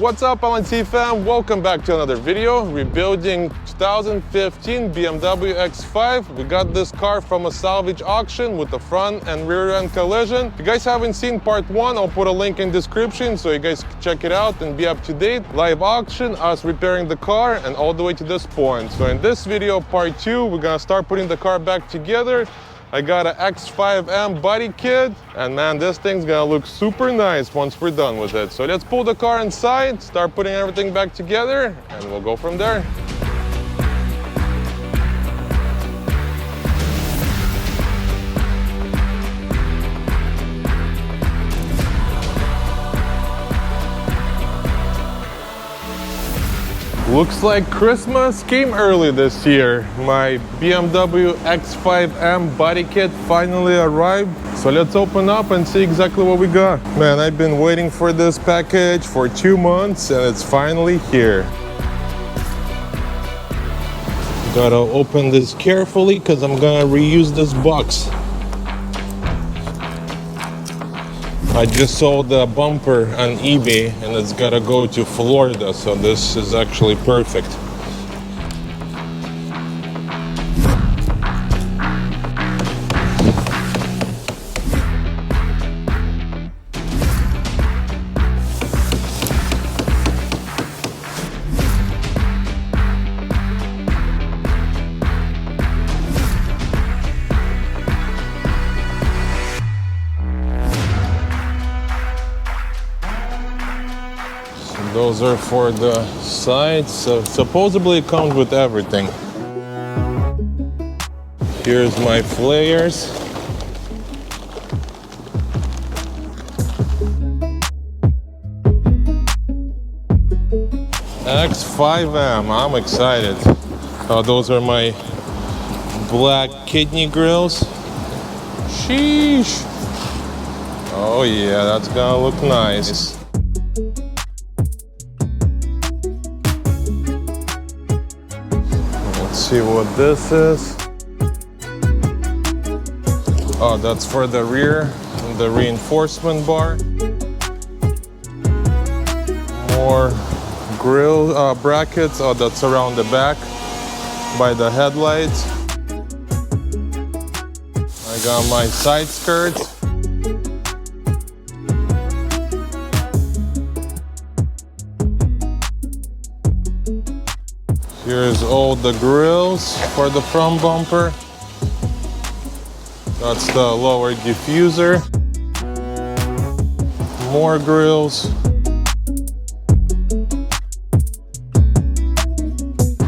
What's up, LNC fam? Welcome back to another video. Rebuilding 2015 BMW X5. We got this car from a salvage auction with the front and rear end collision. If you guys haven't seen part 1, I'll put a link in description so you guys can check it out and be up to date. Live auction, us repairing the car, and all the way to this point. So in this video, part 2, we're gonna start putting the car back together. I got an X5M body kit, and man, this thing's gonna look super nice once we're done with it. So let's pull the car inside, start putting everything back together, and we'll go from there. Looks like Christmas came early this year. My BMW X5M body kit finally arrived. So let's open up and see exactly what we got. Man, I've been waiting for this package for 2 months and it's finally here. Gotta open this carefully because I'm gonna reuse this box. I just sold the bumper on eBay and it's gotta go to Florida, so this is actually perfect. Those are for the sides, so supposedly it comes with everything. Here's my flares. X5M, I'm excited. Those are my black kidney grills. Sheesh. Oh yeah, that's gonna look nice. See what this is. Oh, that's for the rear, the reinforcement bar. More grill brackets. Oh, that's around the back by the headlights. I got my side skirts. Here's all the grills for the front bumper. That's the lower diffuser. More grills.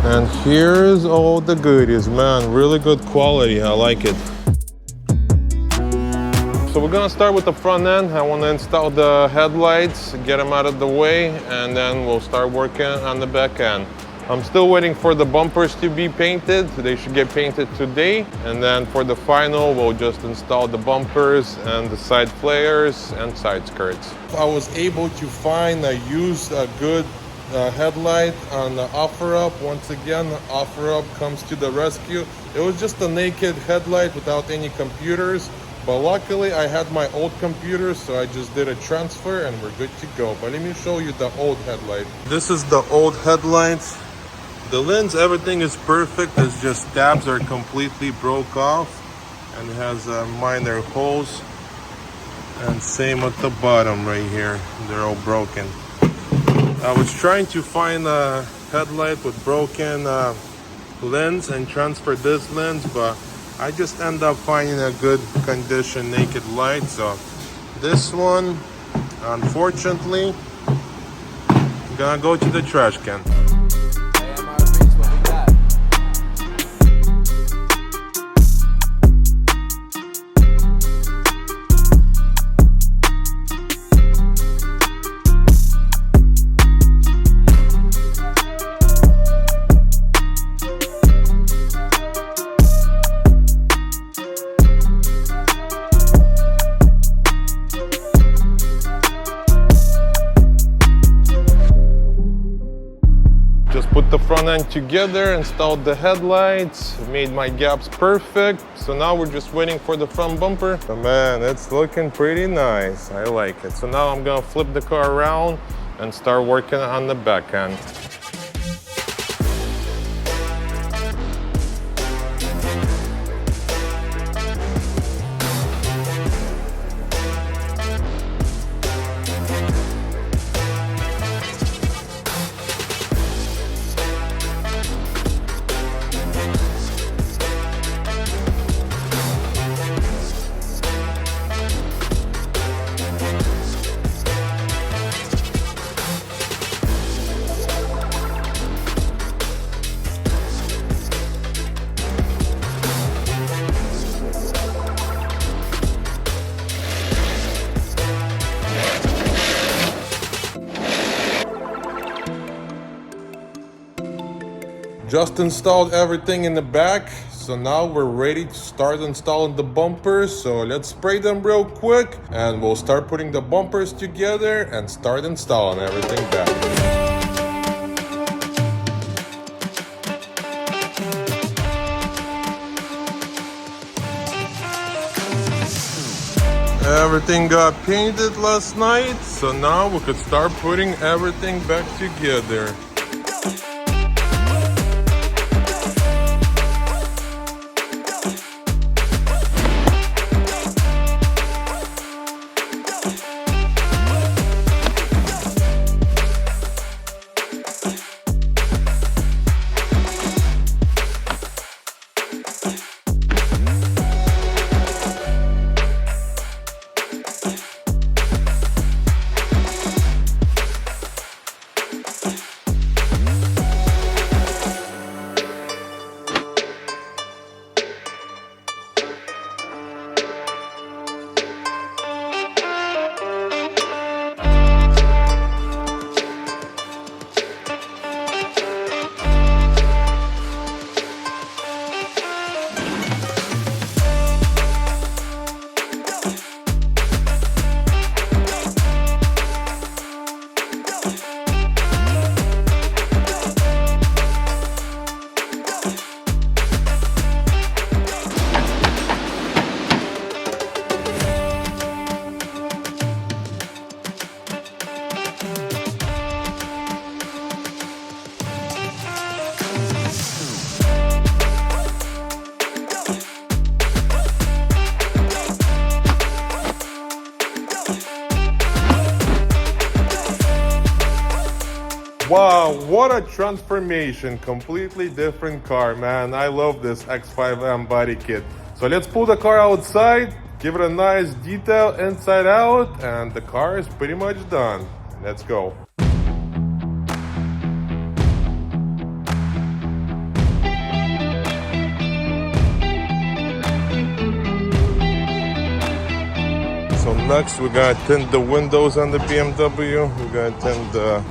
And here's all the goodies, man. Really good quality, I like it. So we're gonna start with the front end. I wanna install the headlights, get them out of the way, and then we'll start working on the back end. I'm still waiting for the bumpers to be painted. They should get painted today. And then for the final, we'll just install the bumpers and the side flares and side skirts. I was able to find a used good headlight on the OfferUp. Once again, OfferUp comes to the rescue. It was just a naked headlight without any computers. But luckily I had my old computer, so I just did a transfer and we're good to go. But let me show you the old headlight. This is the old headlight. The lens, everything is perfect. It's just tabs are completely broke off and it has minor holes. And same at the bottom right here. They're all broken. I was trying to find a headlight with broken lens and transfer this lens, but I just end up finding a good condition naked light. So this one, unfortunately, gonna go to the trash can. Put the front end together, installed the headlights, made my gaps perfect. So now we're just waiting for the front bumper. So man, it's looking pretty nice. I like it. So now I'm gonna flip the car around, and start working on the back end. Just installed everything in the back, so now we're ready to start installing the bumpers. So let's spray them real quick and we'll start putting the bumpers together and start installing everything back. Everything got painted last night, so now we could start putting everything back together. Wow, what a transformation. Completely different car, man. I love this X5M body kit. So let's pull the car outside, give it a nice detail inside out, and the car is pretty much done. Let's go. So next we gotta tint the windows on the BMW. We gotta tint the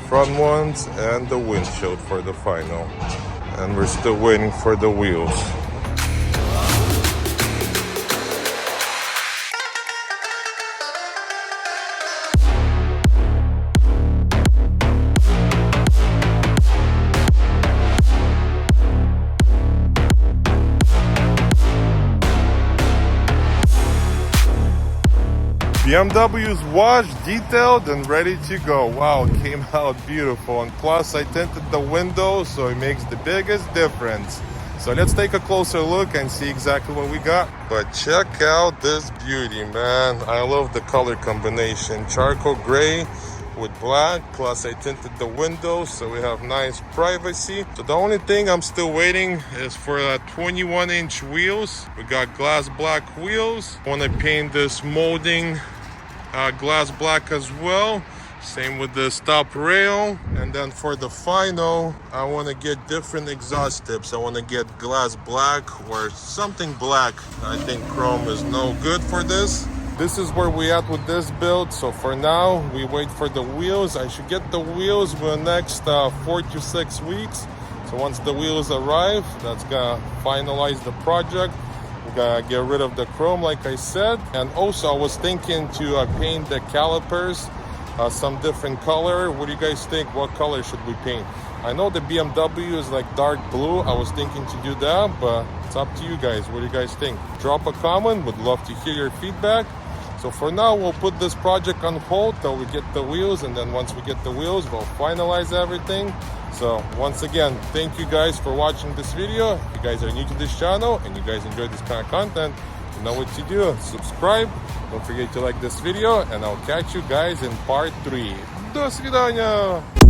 front ones and the windshield for the final. And we're still waiting for the wheels. BMW's washed, detailed, and ready to go. Wow, it came out beautiful. And plus, I tinted the windows, so it makes the biggest difference. So let's take a closer look and see exactly what we got. But check out this beauty, man. I love the color combination. Charcoal gray with black, plus I tinted the windows, so we have nice privacy. So the only thing I'm still waiting is for 21-inch wheels. We got glass black wheels. I want to paint this molding glass black as well. Same with the stop rail. And then for the final, I want to get different exhaust tips. I want to get glass black or something black. I think chrome is no good for this. This is where we at with this build. So for now, we wait for the wheels. I should get the wheels within the next 4 to 6 weeks. So once the wheels arrive, that's gonna finalize the project. We're gonna get rid of the chrome, like I said. And also, I was thinking to paint the calipers some different color. What do you guys think? What color should we paint? I know the BMW is like dark blue. I was thinking to do that, but it's up to you guys. What do you guys think? Drop a comment. Would love to hear your feedback. So So for now, we'll put this project on hold till we get the wheels, and then once we get the wheels, we'll finalize everything. So once again, thank you guys for watching this video. If you guys are new to this channel and you guys enjoy this kind of content, you know what to do. Subscribe. Don't forget to like this video, and I'll catch you guys in part 3. До свидания!